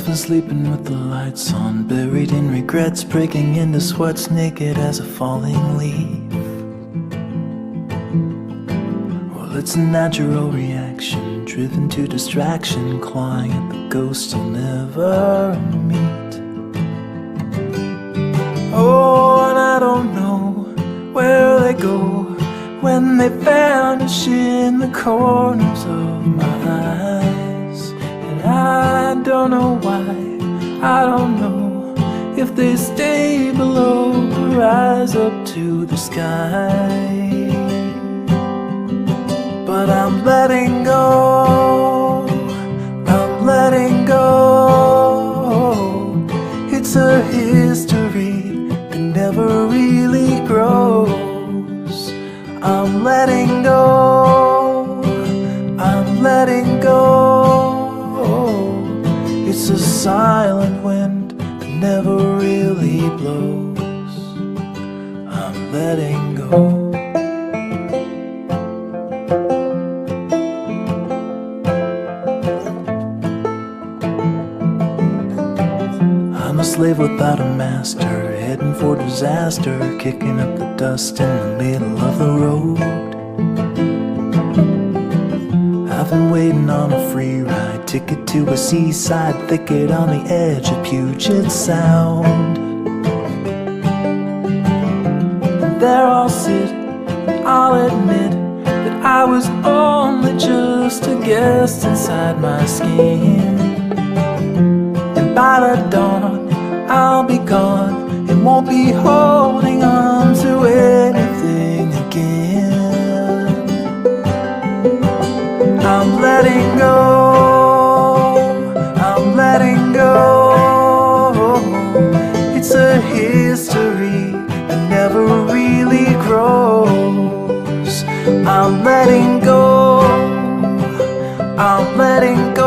Often sleeping with the lights on, buried in regrets, breaking into sweats, naked as a falling leaf. Well, it's a natural reaction, driven to distraction, clawing at the ghosts you'll never meet. Oh, and I don't know where they go when they vanish in the corners of my eyes. And I don't know why, I don't know if they stay below or rise up to the sky. But I'm letting go, I'm letting go. It's a history that never really grows. I'm letting go, I'm letting go. It's a silent wind that never really blows. I'm letting go. I'm a slave without a master, heading for disaster, kicking up the dust in the middle of the road. I've been waiting on a free ride, ticket to a seaside thicket on the edge of Puget Sound. And there I'll sit, and I'll admit that I was only just a guest inside my skin. And by the dawn, I'll be gone and won't be holding on to anything again. I'm letting go, I'm letting go. It's a history that never really grows. I'm letting go, I'm letting go.